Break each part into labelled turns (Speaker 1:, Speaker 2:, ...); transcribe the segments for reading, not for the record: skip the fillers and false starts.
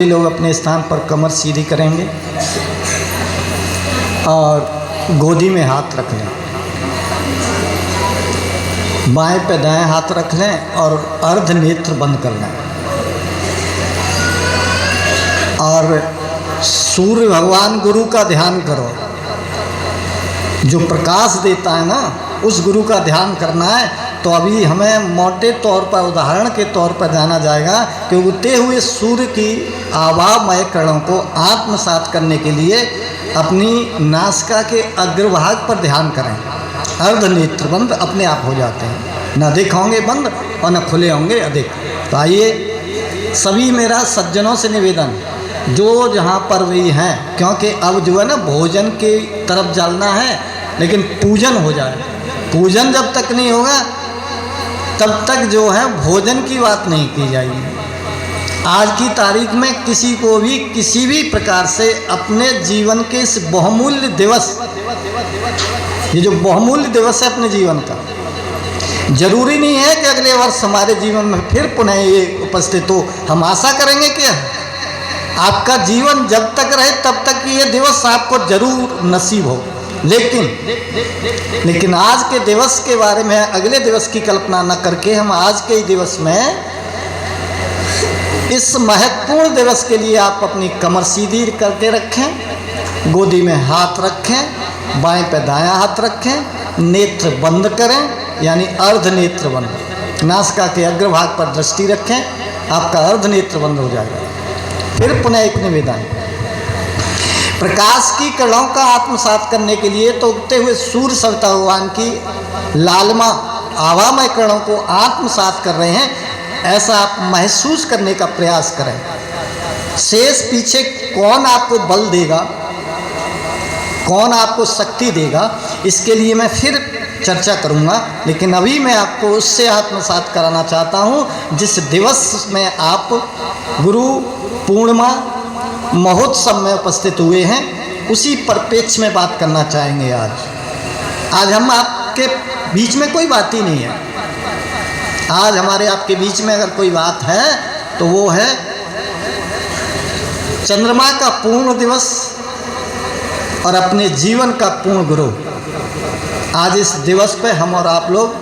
Speaker 1: लोग अपने स्थान पर कमर सीधी करेंगे और गोदी में हाथ रख लें, बाएं पे दाएं हाथ रख लें और अर्ध नेत्र बंद कर लें और सूर्य भगवान गुरु का ध्यान करो। जो प्रकाश देता है ना, उस गुरु का ध्यान करना है। तो अभी हमें मोटे तौर पर उदाहरण के तौर पर जाना जाएगा कि उगते हुए सूर्य की आभामय किरणों को आत्मसात करने के लिए अपनी नासिका के अग्रभाग पर ध्यान करें। अर्ध नेत्र बंद अपने आप हो जाते हैं, न अधिक होंगे बंद और न खुले होंगे अधिक। तो आइए सभी मेरा सज्जनों से निवेदन, जो जहाँ पर भी हैं, क्योंकि अब जो है ना भोजन की तरफ चलना है, लेकिन पूजन हो जाए। पूजन जब तक नहीं होगा तब तक जो है भोजन की बात नहीं की जाएगी। आज की तारीख में किसी को भी किसी भी प्रकार से अपने जीवन के इस बहुमूल्य दिवस, ये जो बहुमूल्य दिवस है अपने जीवन का, जरूरी नहीं है कि अगले वर्ष हमारे जीवन में फिर पुनः ये उपस्थित हो। हम आशा करेंगे कि आपका जीवन जब तक रहे तब तक ये दिवस आपको जरूर नसीब हो। लेकिन आज के दिवस के बारे में, अगले दिवस की कल्पना न करके, हम आज के ही दिवस में इस महत्वपूर्ण दिवस के लिए आप अपनी कमर सीधी करके रखें, गोदी में हाथ रखें, बाएं पे दायां हाथ रखें, नेत्र बंद करें यानी अर्ध नेत्र बंद, नासिका के अग्रभाग पर दृष्टि रखें, आपका अर्ध नेत्र बंद हो जाएगा। फिर पुनः एक निवेदन, प्रकाश की किरणों का आत्मसात करने के लिए तो उगते हुए सूर्य सविता भगवान की लालिमा आभामय किरणों को आत्मसात कर रहे हैं, ऐसा आप महसूस करने का प्रयास करें। शेष पीछे कौन आपको बल देगा, कौन आपको शक्ति देगा, इसके लिए मैं फिर चर्चा करूंगा। लेकिन अभी मैं आपको उससे आत्मसात कराना चाहता हूं जिस दिवस में आप गुरु पूर्णिमा महोत्सव में उपस्थित हुए हैं, उसी परिप्रेक्ष्य में बात करना चाहेंगे। आज हम आपके बीच में कोई बात ही नहीं है। आज हमारे आपके बीच में अगर कोई बात है तो वो है चंद्रमा का पूर्ण दिवस और अपने जीवन का पूर्ण गुरु। आज इस दिवस पे हम और आप लोग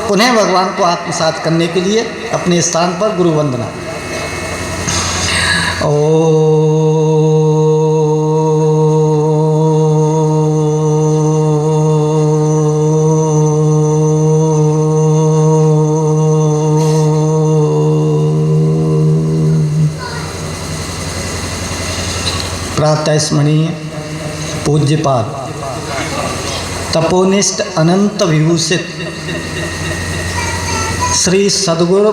Speaker 1: पुनः भगवान को आत्मसात करने के लिए अपने स्थान पर गुरु वंदना। प्रातः स्मरणीय पूज्यपाद तपोनिष्ठ अनंत विभूषित श्री सद्गुरु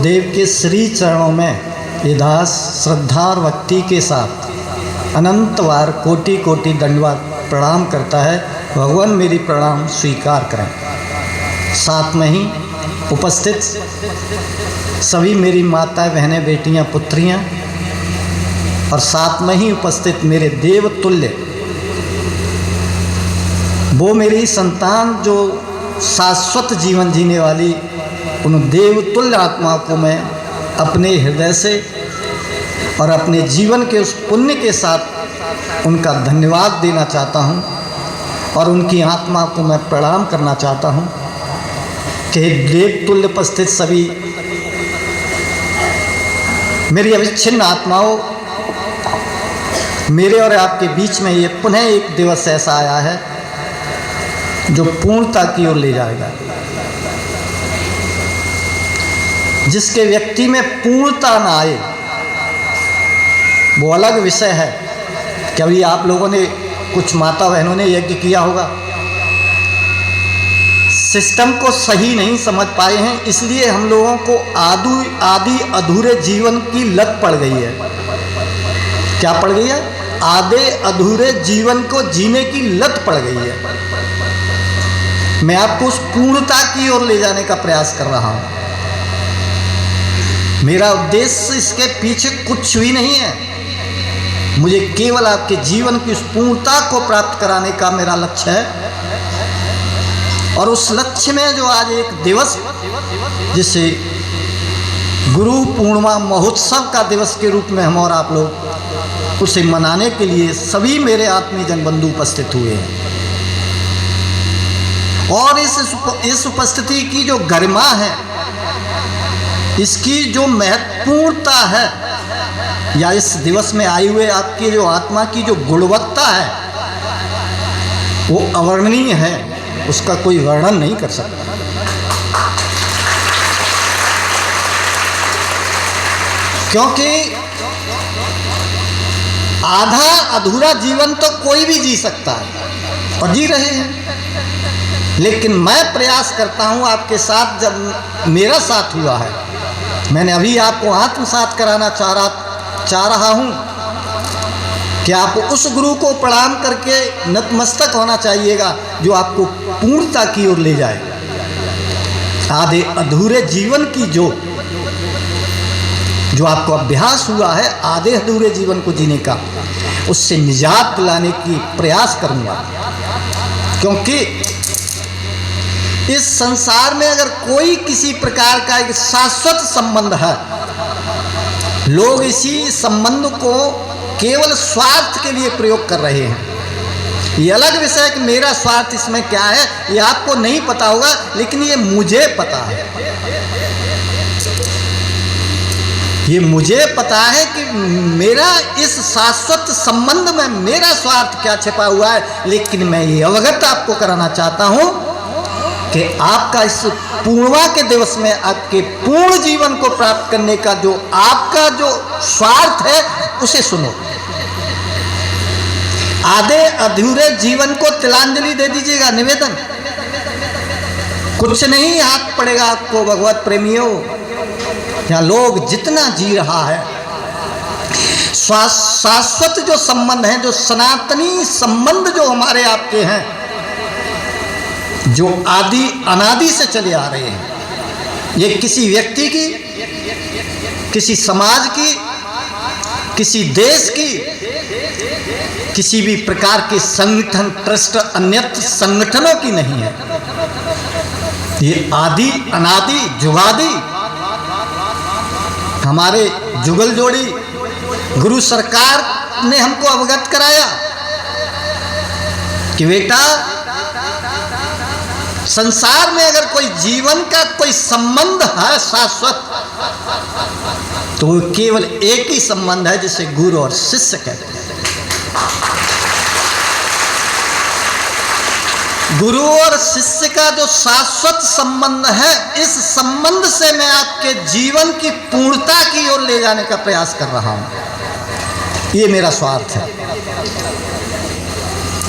Speaker 1: देव के श्री चरणों में ये दास श्रद्धा और भक्ति के साथ अनंत बार कोटि कोटि दंडवत प्रणाम करता है। भगवान मेरी प्रणाम स्वीकार करें। साथ में ही उपस्थित सभी मेरी माताएं, बहनें, बेटियां, पुत्रियां और साथ में ही उपस्थित मेरे देव तुल्य, वो मेरी संतान जो शाश्वत जीवन जीने वाली, उन देव तुल्य आत्माओं को मैं अपने हृदय से और अपने जीवन के उस पुण्य के साथ उनका धन्यवाद देना चाहता हूँ और उनकी आत्मा को मैं प्रणाम करना चाहता हूँ कि देव तुल्य उपस्थित सभी मेरी अविच्छिन्न आत्माओं, मेरे और आपके बीच में ये पुनः एक दिवस ऐसा आया है जो पूर्णता की ओर ले जाएगा, जिसके व्यक्ति में पूर्णता ना आए वो अलग विषय है। कभी आप लोगों ने, कुछ माता बहनों ने यज्ञ किया होगा, सिस्टम को सही नहीं समझ पाए हैं, इसलिए हम लोगों को आदि अधूरे जीवन की लत पड़ गई है। क्या पड़ गई है? आधे अधूरे जीवन को जीने की लत पड़ गई है। मैं आपको उस पूर्णता की ओर ले जाने का प्रयास कर रहा हूं। मेरा उद्देश्य इसके पीछे कुछ भी नहीं है, मुझे केवल आपके जीवन की उस पूर्णता को प्राप्त कराने का मेरा लक्ष्य है। और उस लक्ष्य में जो आज एक दिवस, जिसे गुरु पूर्णिमा महोत्सव का दिवस के रूप में हम और आप लोग उसे मनाने के लिए सभी मेरे आत्मीय जन बंधु उपस्थित हुए हैं। और इस उपस्थिति की जो गरिमा है, इसकी जो महत्वपूर्णता है, या इस दिवस में आए हुए आपकी जो आत्मा की जो गुणवत्ता है, वो अवर्णनीय है, उसका कोई वर्णन नहीं कर सकता। क्योंकि आधा अधूरा जीवन तो कोई भी जी सकता है और जी रहे हैं, लेकिन मैं प्रयास करता हूं आपके साथ, जब मेरा साथ हुआ है, मैंने अभी आपको आत्मसात कराना चाह रहा हूं कि आप उस गुरु को प्रणाम करके नतमस्तक होना चाहिएगा जो आपको पूर्णता की ओर ले जाए। आधे अधूरे जीवन की जो आपको अभ्यास हुआ है आधे अधूरे जीवन को जीने का, उससे निजात दिलाने की प्रयास करूंगा। क्योंकि इस संसार में अगर कोई किसी प्रकार का एक शाश्वत संबंध है, लोग इसी संबंध को केवल स्वार्थ के लिए प्रयोग कर रहे हैं। ये अलग विषय है कि मेरा स्वार्थ इसमें क्या है, ये आपको नहीं पता होगा, लेकिन ये मुझे पता है। ये मुझे पता है कि मेरा इस शाश्वत संबंध में मेरा स्वार्थ क्या छिपा हुआ है। लेकिन मैं ये अवगत आपको कराना चाहता हूं कि आपका इस पूर्णिमा के दिवस में आपके पूर्ण जीवन को प्राप्त करने का जो आपका जो स्वार्थ है, उसे सुनो। आधे अधूरे जीवन को तिलांजलि दे दीजिएगा, निवेदन। कुछ नहीं हाथ पड़ेगा आपको भगवत प्रेमियों। यहाँ लोग जितना जी रहा है, शाश्वत जो संबंध है, जो सनातनी संबंध जो हमारे आपके हैं, जो आदि अनादि से चले आ रहे हैं, ये किसी व्यक्ति की, किसी समाज की, किसी देश की, किसी भी प्रकार के संगठन, ट्रस्ट, अन्यत्र संगठनों की नहीं है। ये आदि अनादि जुगादि हमारे जुगल जोड़ी गुरु सरकार ने हमको अवगत कराया कि बेटा, संसार में अगर कोई जीवन का कोई संबंध है शाश्वत, तो वो केवल एक ही संबंध है जिसे गुरु और शिष्य कहते हैं। गुरु और शिष्य का जो शाश्वत संबंध है, इस संबंध से मैं आपके जीवन की पूर्णता की ओर ले जाने का प्रयास कर रहा हूं। ये मेरा स्वार्थ है,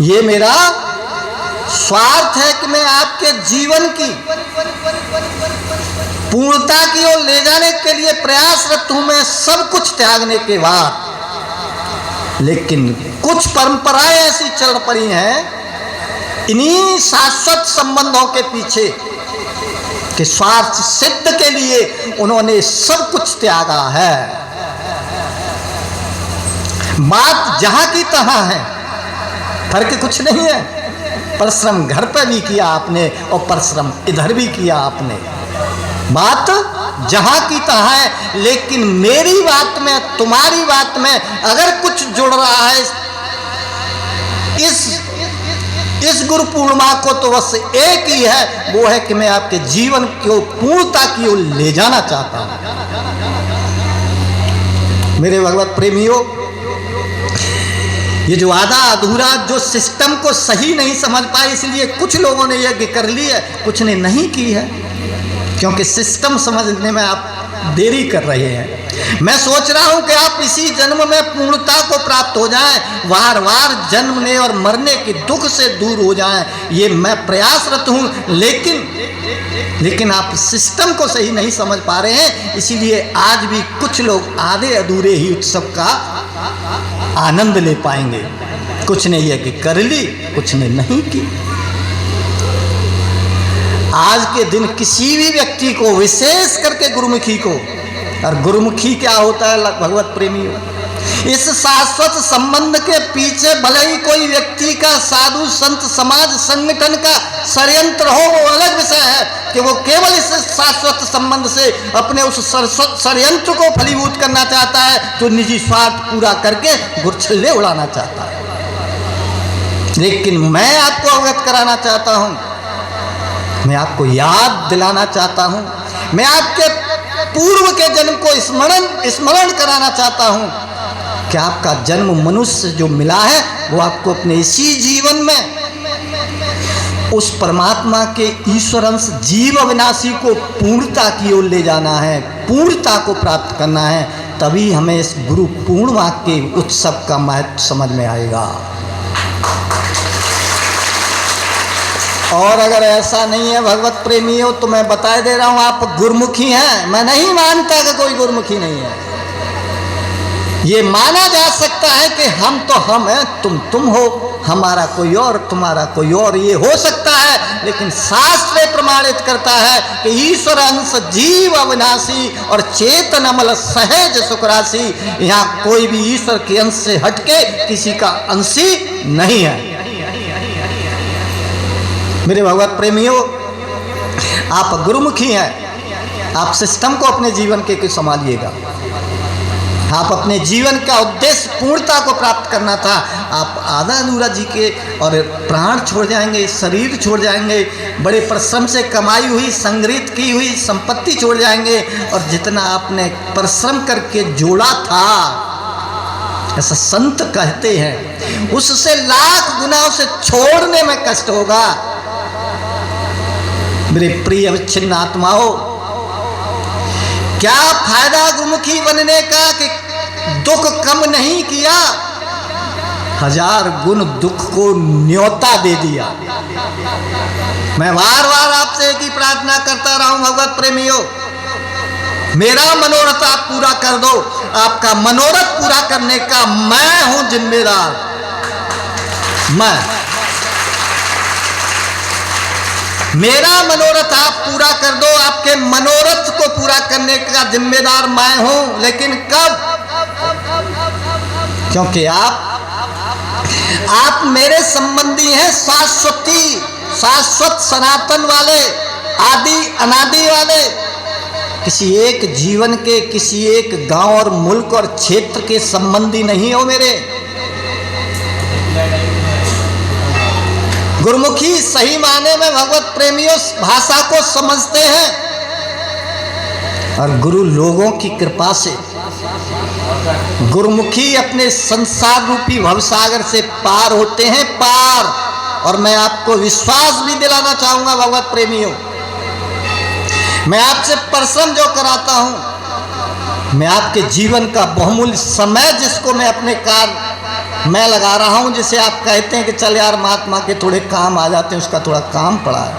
Speaker 1: ये मेरा स्वार्थ है कि मैं आपके जीवन की पूर्णता की ओर ले जाने के लिए प्रयासरत हूं। मैं सब कुछ त्यागने के बाद, लेकिन कुछ परंपराएं ऐसी चल पड़ी हैं इन्हीं शाश्वत संबंधों के पीछे कि स्वार्थ सिद्ध के लिए उन्होंने सब कुछ त्यागा है। बात जहां की तहां है, फर्क कुछ नहीं है। परिश्रम घर पर भी किया आपने और परिश्रम इधर भी किया आपने, बात जहां की तहां है। लेकिन मेरी बात में, तुम्हारी बात में अगर कुछ जुड़ रहा है इस गुरु पूर्णिमा को, तो बस एक ही है, वो है कि मैं आपके जीवन को पूर्णता की ओर ले जाना चाहता हूं। मेरे भगवत प्रेमियों, ये जो आधा अधूरा जो सिस्टम को सही नहीं समझ पाए, इसलिए कुछ लोगों ने यज्ञ कर ली है, कुछ ने नहीं की है, क्योंकि सिस्टम समझने में आप देरी कर रहे हैं। मैं सोच रहा हूं कि आप इसी जन्म में पूर्णता को प्राप्त हो जाएं, बार बार जन्मने और मरने के दुख से दूर हो जाएं, ये मैं प्रयासरत हूं। लेकिन आप सिस्टम को सही नहीं समझ पा रहे हैं, इसीलिए आज भी कुछ लोग आधे अधूरे ही उत्सव का आनंद ले पाएंगे। कुछ ने यज्ञ कर ली, कुछ ने नहीं की। आज के दिन किसी भी व्यक्ति को, विशेष करके गुरुमुखी को, और गुरुमुखी क्या होता है भगवत प्रेमियों, इस शाश्वत संबंध के पीछे भले ही कोई व्यक्ति का, साधु संत समाज संगठन का षड्यंत्र हो, वो अलग विषय है कि वो केवल इस शाश्वत संबंध से अपने उस षड्यंत्र को फलीभूत करना चाहता है, जो निजी स्वार्थ पूरा करके गुरछल्ले उड़ाना चाहता है। लेकिन मैं आपको अवगत कराना चाहता हूं, मैं आपको याद दिलाना चाहता हूं, मैं आपके पूर्व के जन्म को स्मरण कराना चाहता हूं कि आपका जन्म मनुष्य जो मिला है वो आपको अपने इसी जीवन में उस परमात्मा के ईश्वर अंश जीव अविनाशी को पूर्णता की ओर ले जाना है, पूर्णता को प्राप्त करना है। तभी हमें इस गुरु पूर्णिमा के उत्सव का महत्व समझ में आएगा। और अगर ऐसा नहीं है भगवत प्रेमियों, तो मैं बता दे रहा हूं, आप गुरुमुखी हैं। मैं नहीं मानता कि कोई गुरुमुखी नहीं है। ये माना जा सकता है कि हम तो हम हैं, तुम हो, हमारा कोई और, तुम्हारा कोई और, ये हो सकता है। लेकिन शास्त्र प्रमाणित करता है कि ईश्वर अंश जीव अविनाशी और चेतन अमल सहज सुखराशि, यहाँ कोई भी ईश्वर के अंश से हटके किसी का अंशी नहीं है। मेरे भगवत प्रेमियों, आप गुरुमुखी हैं, आप सिस्टम को अपने जीवन के संभालिएगा। आप अपने जीवन का उद्देश्य पूर्णता को प्राप्त करना था, आप आधा अधूरा जी के और प्राण छोड़ जाएंगे, शरीर छोड़ जाएंगे, बड़े परिश्रम से कमाई हुई संग्रहित की हुई संपत्ति छोड़ जाएंगे, और जितना आपने परिश्रम करके जोड़ा था, ऐसा संत कहते हैं, उससे लाख गुना उसे छोड़ने में कष्ट होगा। मेरे प्रिय अविच्छिन्न आत्माओं, क्या फायदा गुरुमुखी बनने का कि दुख कम नहीं किया, 1000 गुण दुख को न्योता दे दिया। मैं बार बार आपसे एक ही प्रार्थना करता रहा हूं भगवत प्रेमियों, मेरा मनोरथ आप पूरा कर दो। आपका मनोरथ पूरा करने का मैं हूं जिम्मेदार। मेरा मनोरथ आप पूरा कर दो, आपके मनोरथ को पूरा करने का जिम्मेदार मैं हूं। लेकिन कब? क्योंकि आप मेरे संबंधी हैं, शाश्वत सनातन वाले, आदि अनादि वाले। किसी एक जीवन के, किसी एक गांव और मुल्क और क्षेत्र के संबंधी नहीं हो मेरे। गुरुमुखी सही माने में भगवत प्रेमियों भाषा को समझते हैं, और गुरु लोगों की कृपा से गुरुमुखी अपने संसार रूपी भवसागर से पार होते हैं, पार। और मैं आपको विश्वास भी दिलाना चाहूंगा भगवत प्रेमियों, मैं आपसे परिश्रम जो कराता हूं, मैं आपके जीवन का बहुमूल्य समय जिसको मैं अपने कार्य मैं लगा रहा हूं, जिसे आप कहते हैं कि चल यार महात्मा के थोड़े काम आ जाते हैं, उसका थोड़ा काम पड़ा है।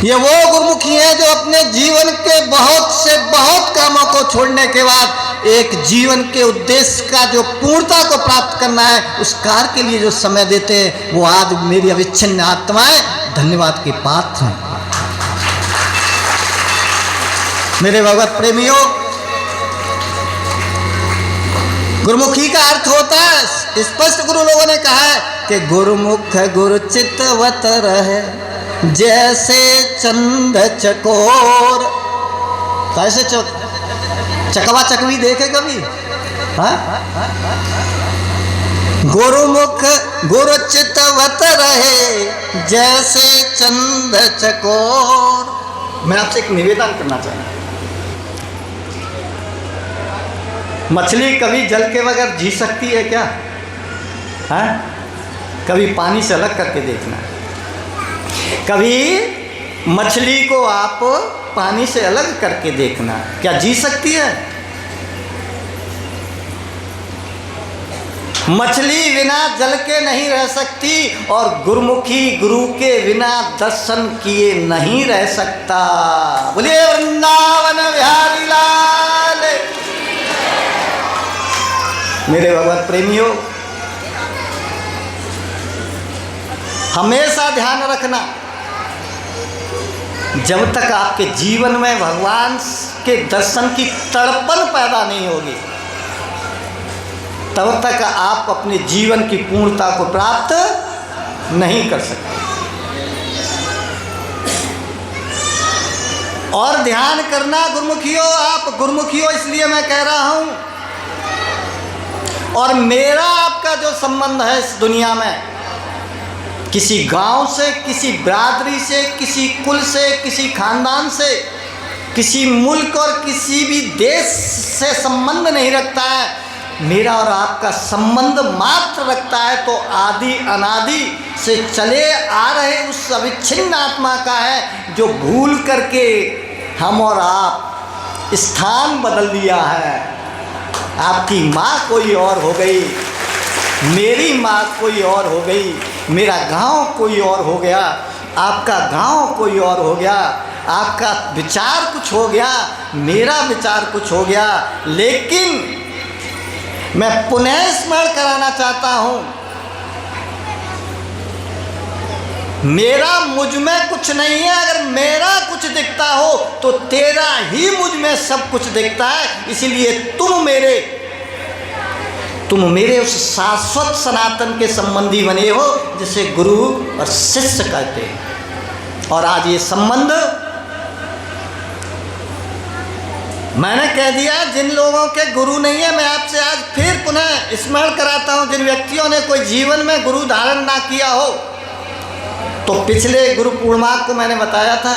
Speaker 1: ये वो गुरुमुखी हैं जो अपने जीवन के बहुत से बहुत कामों को छोड़ने के बाद एक जीवन के उद्देश्य का जो पूर्णता को प्राप्त करना है, उस कार्य के लिए जो समय देते हैं, वो आज मेरी अविच्छिन्न आत्माएं धन्यवाद के पात्र हैं। मेरे भगवत प्रेमियों, गुरुमुखी का अर्थ होता है, स्पष्ट गुरु लोगों ने कहा है कि गुरुमुख गुरु चितवत रहे, जैसे चंद चकोर। कैसे चकवा चकवी देखे कभी? हाँ? गुरुमुख गुरु चितवत रहे, जैसे चंद चकोर। मैं आपसे एक निवेदन करना चाहूँगा, मछली कभी जल के बगैर जी सकती है क्या? है? कभी पानी से अलग करके देखना। कभी मछली को आप पानी से अलग करके देखना, क्या जी सकती है? मछली बिना जल के नहीं रह सकती, और गुरुमुखी गुरु के बिना दर्शन किए नहीं रह सकता। बोलिए वृंदावन बिहारी लाल। मेरे भगवत प्रेमियों, हमेशा ध्यान रखना, जब तक आपके जीवन में भगवान के दर्शन की तड़पन पैदा नहीं होगी, तब तक आप अपने जीवन की पूर्णता को प्राप्त नहीं कर सकते। और ध्यान करना गुरुमुखियों, आप गुरुमुखियों इसलिए मैं कह रहा हूं, और मेरा आपका जो संबंध है इस दुनिया में, किसी गांव से, किसी बिरादरी से, किसी कुल से, किसी खानदान से, किसी मुल्क और किसी भी देश से संबंध नहीं रखता है। मेरा और आपका संबंध मात्र रखता है तो आदि अनादि से चले आ रहे उस अविच्छिन्न आत्मा का है, जो भूल करके हम और आप स्थान बदल दिया है। आपकी माँ कोई और हो गई, मेरी माँ कोई और हो गई, मेरा गांव कोई और हो गया, आपका गांव कोई और हो गया, आपका विचार कुछ हो गया, मेरा विचार कुछ हो गया। लेकिन मैं पुनः स्मरण कराना चाहता हूँ, मेरा मुझ में कुछ नहीं है। अगर मेरा कुछ दिखता हो तो तेरा ही मुझ में सब कुछ दिखता है। इसीलिए तुम मेरे उस शाश्वत सनातन के संबंधी बने हो जिसे गुरु और शिष्य कहते हैं। और आज ये संबंध मैंने कह दिया, जिन लोगों के गुरु नहीं है, मैं आपसे आज फिर पुनः स्मरण कराता हूँ, जिन व्यक्तियों ने कोई जीवन में गुरु धारण ना किया हो, तो पिछले गुरु पूर्णिमा को मैंने बताया था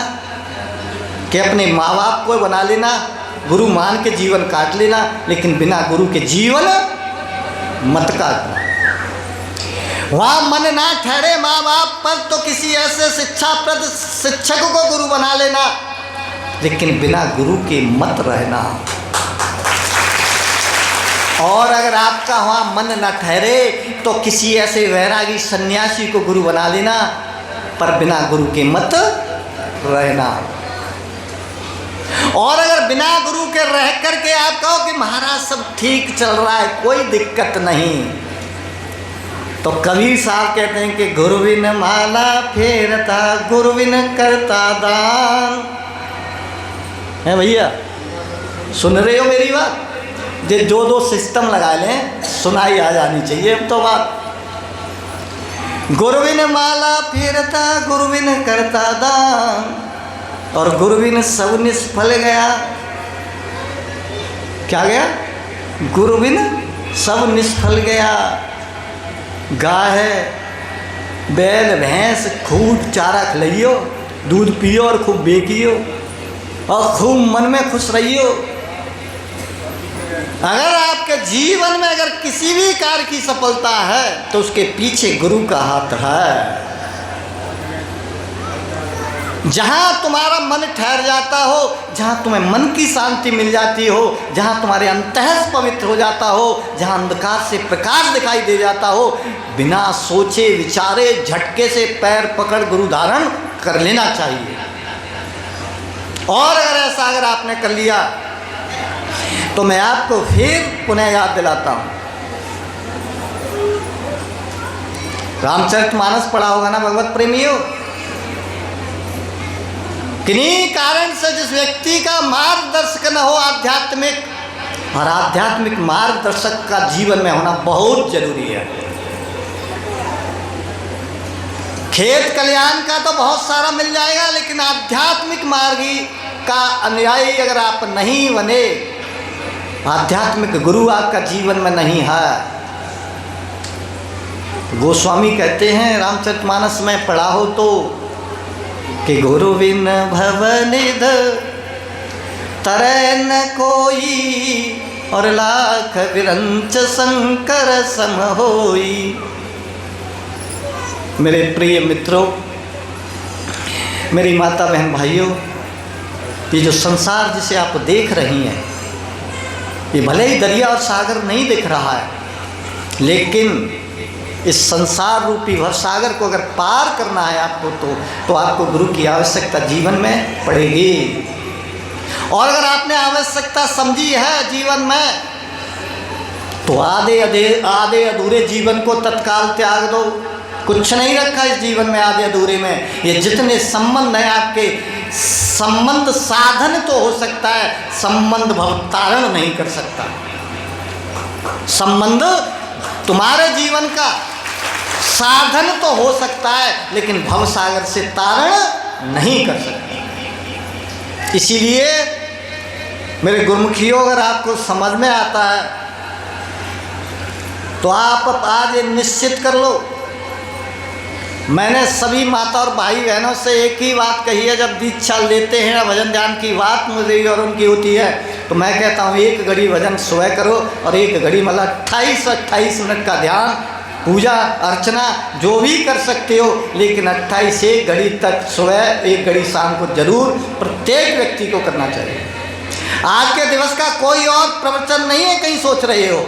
Speaker 1: कि अपने माँ बाप को बना लेना, गुरु मान के जीवन काट लेना, लेकिन बिना गुरु के जीवन मत काटना। वहाँ मन ना ठहरे माँ बाप पर तो किसी ऐसे शिक्षाप्रद शिक्षक को गुरु बना लेना, लेकिन बिना गुरु के मत रहना। और अगर आपका वहाँ मन न ठहरे तो किसी ऐसे वैरागी सन्यासी को गुरु बना लेना, पर बिना गुरु के मत रहना। और अगर बिना गुरु के रह करके आप कहो कि महाराज सब ठीक चल रहा है, कोई दिक्कत नहीं, तो कबीर साहब कहते हैं कि गुरु बिन माला फेरता, गुरु बिन करता दान। है भैया, सुन रहे हो मेरी बात? जे जो दो सिस्टम लगा लें, सुनाई आ जानी चाहिए अब तो बात। गुरु बिन माला फेरता, गुरु बिन करता दान, और गुरु बिन सब निष्फल गया। क्या गया? गुरु बिन सब निष्फल गया। गाय है, बैल भैंस खूब चारा खिलाइयो, दूध पियो और खूब बेकियो और खूब मन में खुश रहियो। अगर आपके जीवन में अगर किसी भी कार्य की सफलता है तो उसके पीछे गुरु का हाथ है। जहाँ तुम्हारा मन ठहर जाता हो, जहाँ तुम्हें मन की शांति मिल जाती हो, जहाँ तुम्हारे अंतःस पवित्र हो जाता हो, जहाँ अंधकार से प्रकाश दिखाई दे जाता हो, बिना सोचे विचारे झटके से पैर पकड़ गुरु धारण कर लेना चाहिए। और अगर आपने कर लिया तो मैं आपको फिर पुनः याद दिलाता हूँ, रामचरितमानस पढ़ा होगा ना भगवत प्रेमियों। किन्हीं कारण से जिस व्यक्ति का मार्गदर्शक न हो आध्यात्मिक, और आध्यात्मिक मार्गदर्शक का जीवन में होना बहुत जरूरी है। खेत कल्याण का तो बहुत सारा मिल जाएगा, लेकिन आध्यात्मिक मार्गी का अनुयायी अगर आप नहीं बने, आध्यात्मिक गुरु आपका जीवन में नहीं है। गोस्वामी कहते हैं रामचरितमानस में पढ़ा हो तो कि गुरु बिन भवनिध तरय न कोई, और लाख विरंच शंकर सम होई। मेरे प्रिय मित्रों, मेरी माता बहन भाइयों, ये जो संसार जिसे आप देख रही हैं, ये भले ही दरिया और सागर नहीं दिख रहा है, लेकिन इस संसार रूपी भव सागर को अगर पार करना है आपको तो आपको गुरु की आवश्यकता जीवन में पड़ेगी। और अगर आपने आवश्यकता समझी है जीवन में, तो आधे अधूरे जीवन को तत्काल त्याग दो कुछ नहीं रखा इस जीवन में आधे अधूरे में। ये जितने संबंध हैं आपके, संबंध साधन तो हो सकता है, संबंध भवतारण नहीं कर सकता। संबंध तुम्हारे जीवन का साधन तो हो सकता है, लेकिन भवसागर से तारण नहीं कर सकता। इसीलिए मेरे गुरुमुखियों, अगर आपको समझ में आता है तो आप आज निश्चित कर लो। मैंने सभी माता और भाई बहनों से एक ही बात कही है, जब दीक्षा लेते हैं ना, भजन ध्यान की बात मुझे और उनकी होती है, तो मैं कहता हूँ एक घड़ी भजन सुबह करो और एक घड़ी मतलब 28 मिनट का ध्यान, पूजा अर्चना जो भी कर सकते हो, लेकिन 28 एक घड़ी तक सुबह, एक घड़ी शाम को जरूर प्रत्येक व्यक्ति को करना चाहिए। आज के दिवस का कोई और प्रवचन नहीं है कहीं सोच रहे हो।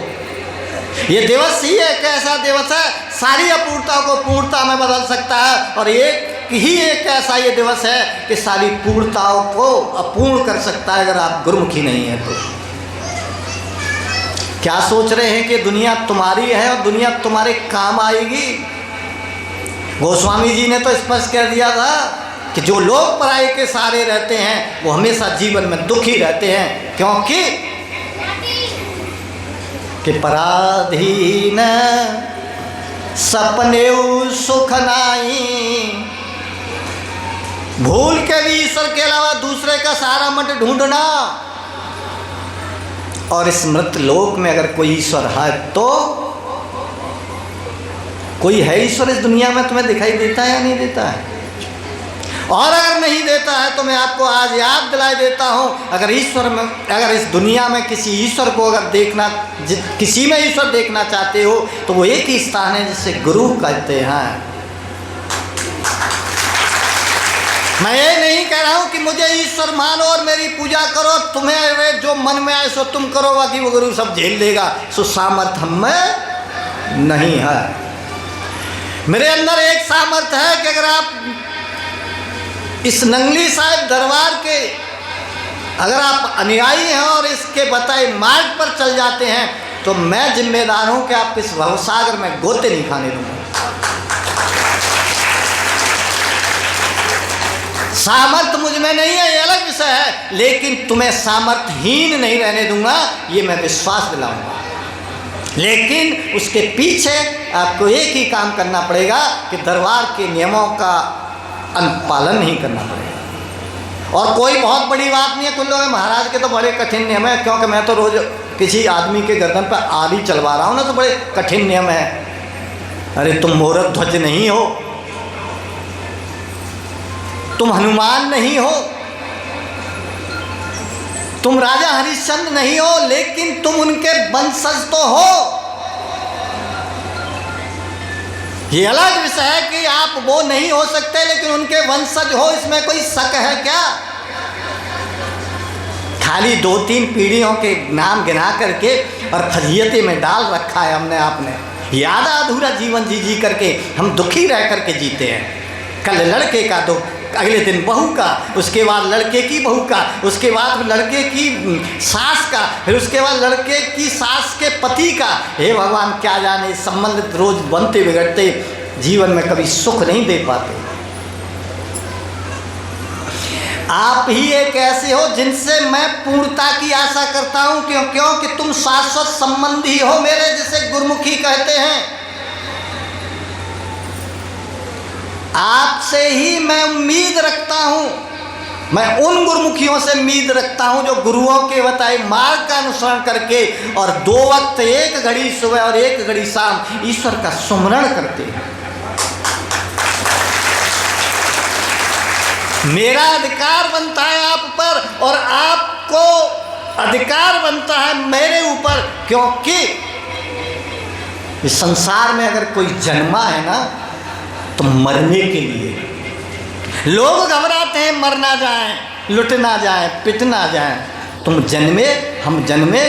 Speaker 1: ये दिवस ही एक ऐसा दिवस है, सारी अपूर्णताओं को पूर्णता में बदल सकता है, और एक ऐसा ये दिवस है कि सारी पूर्णताओं को अपूर्ण कर सकता है, अगर आप गुरुमुखी नहीं है तो। क्या सोच रहे हैं कि दुनिया तुम्हारी है और दुनिया तुम्हारे काम आएगी? गोस्वामी जी ने तो स्पष्ट कर दिया था कि जो लोग पराये के सहारे रहते हैं वो हमेशा जीवन में दुखी रहते हैं, क्योंकि पराधीन सपने सुख नाई। भूल के भी ईश्वर के अलावा दूसरे का सहारा मत ढूंढना। और इस मृत लोक में अगर कोई ईश्वर है तो कोई है ईश्वर इस दुनिया में, तुम्हें दिखाई देता है या नहीं देता है? और अगर नहीं देता है तो मैं आपको आज याद दिलाई देता हूँ, अगर इस दुनिया में किसी ईश्वर को अगर किसी में ईश्वर देखना चाहते हो तो वो एक ही स्थान है जिसे गुरु कहते हैं। मैं ये नहीं कह रहा हूँ कि मुझे ईश्वर मानो और मेरी पूजा करो, तुम्हें जो मन में आए सो तुम करो, बाकी वो गुरु सब झेल देगा। सो सामर्थ्य हमें नहीं है। मेरे अंदर एक सामर्थ्य है कि अगर आप इस नंगली साहिब दरबार के अगर आप अनुयायी हैं और इसके बताए मार्ग पर चल जाते हैं, तो मैं जिम्मेदार हूं कि आप इस भवसागर में गोते नहीं खाने दूंगा। सामर्थ्य मुझ में नहीं है, ये अलग विषय है, लेकिन तुम्हें सामर्थ्यहीन नहीं रहने दूंगा, ये मैं विश्वास दिलाऊंगा। लेकिन उसके पीछे आपको एक ही काम करना पड़ेगा कि दरबार के नियमों का अनुपालन नहीं करना पड़ेगा। और कोई बहुत बड़ी बात नहीं है। कुछ लोग महाराज के तो बड़े कठिन नियम है, क्योंकि मैं तो रोज किसी आदमी के गर्दन पर आरी चलवा रहा हूँ ना, तो बड़े कठिन नियम है। अरे तुम मोरक ध्वज नहीं हो, तुम हनुमान नहीं हो, तुम राजा हरिश्चंद्र नहीं हो, लेकिन तुम उनके वंशज तो हो। ये अलग विषय है कि आप वो नहीं हो सकते लेकिन उनके वंशज हो, इसमें कोई शक है क्या? खाली 2-3 पीढ़ियों के नाम गिना करके और फजीयते में डाल रखा है हमने आपने। याद अधूरा जीवन जी करके हम दुखी रह करके जीते हैं। कल लड़के का दुख, अगले दिन बहू का, उसके बाद लड़के की बहू का, उसके बाद लड़के की सास का, फिर उसके बाद लड़के की सास के पति का। हे भगवान, क्या जाने संबंध रोज बनते बिगड़ते जीवन में कभी सुख नहीं दे पाते। आप ही एक ऐसे हो जिनसे मैं पूर्णता की आशा करता हूँ, क्योंकि तुम शाश्वत संबंधी हो मेरे, जिसे गुरुमुखी कहते हैं। आपसे ही मैं उम्मीद रखता हूँ, मैं उन गुरुमुखियों से उम्मीद रखता हूँ जो गुरुओं के बताए मार्ग का अनुसरण करके और 2 वक्त, एक घड़ी सुबह और एक घड़ी शाम ईश्वर का सुमरण करते हैं। मेरा अधिकार बनता है आप पर और आपको अधिकार बनता है मेरे ऊपर, क्योंकि इस संसार में अगर कोई जन्मा है ना तो मरने के लिए। लोग घबराते हैं मर ना जाए, लुट ना जाए, पिट ना जाए। तुम जन्मे, हम जन्मे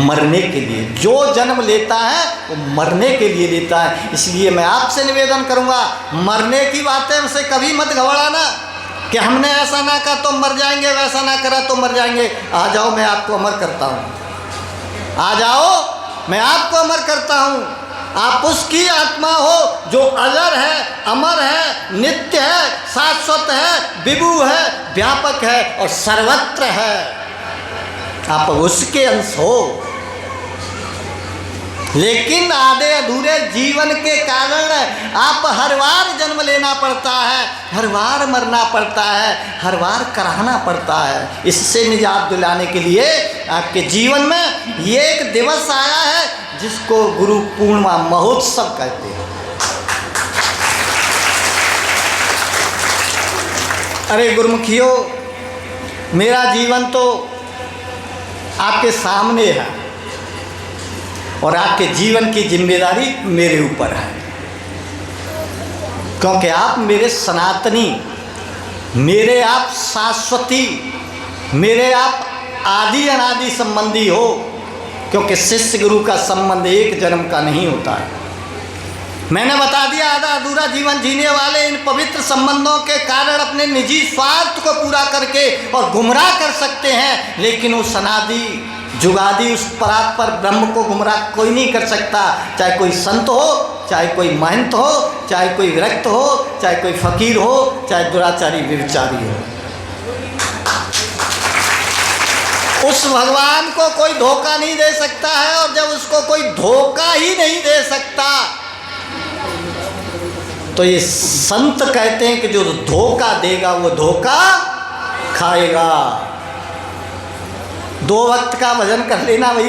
Speaker 1: मरने के लिए। जो जन्म लेता है वो मरने के लिए लेता है। इसलिए मैं आपसे निवेदन करूंगा, मरने की बातें हमसे कभी मत घबराना कि हमने ऐसा ना कहा तो मर जाएंगे, वैसा ना करा तो मर जाएंगे। आ जाओ, मैं आपको अमर करता हूँ। आ जाओ, मैं आपको अमर करता हूँ। आप उसकी आत्मा हो जो अजर है, अमर है, नित्य है, शाश्वत है, विभु है, व्यापक है और सर्वत्र है। आप उसके अंश हो। लेकिन आधे अधूरे जीवन के कारण आप हर बार जन्म लेना पड़ता है, हर बार मरना पड़ता है, हर बार कराना पड़ता है। इससे निजात दिलाने के लिए आपके जीवन में ये एक दिवस आया है जिसको गुरु पूर्णिमा महोत्सव कहते हैं। अरे गुरुमुखियों, मेरा जीवन तो आपके सामने है और आपके जीवन की जिम्मेदारी मेरे ऊपर है, क्योंकि आप मेरे सनातनी, मेरे आप शाश्वती, मेरे आप आदि अनादि संबंधी हो। क्योंकि शिष्य गुरु का संबंध एक जन्म का नहीं होता है। मैंने बता दिया, आधा अधूरा जीवन जीने वाले इन पवित्र संबंधों के कारण अपने निजी स्वार्थ को पूरा करके और गुमराह कर सकते हैं, लेकिन उस अनादि जुगादि उस परात्पर ब्रह्म को गुमराह कोई नहीं कर सकता। चाहे कोई संत हो, चाहे कोई महंत हो, चाहे कोई विरक्त हो, चाहे कोई फकीर हो, चाहे दुराचारी व्यभिचारी हो। उस भगवान को कोई धोखा नहीं दे सकता है, और जब उसको कोई धोखा ही नहीं दे सकता तो ये संत कहते हैं कि जो धोखा देगा वो धोखा खाएगा। 2 वक्त का भजन कर लेना भैया।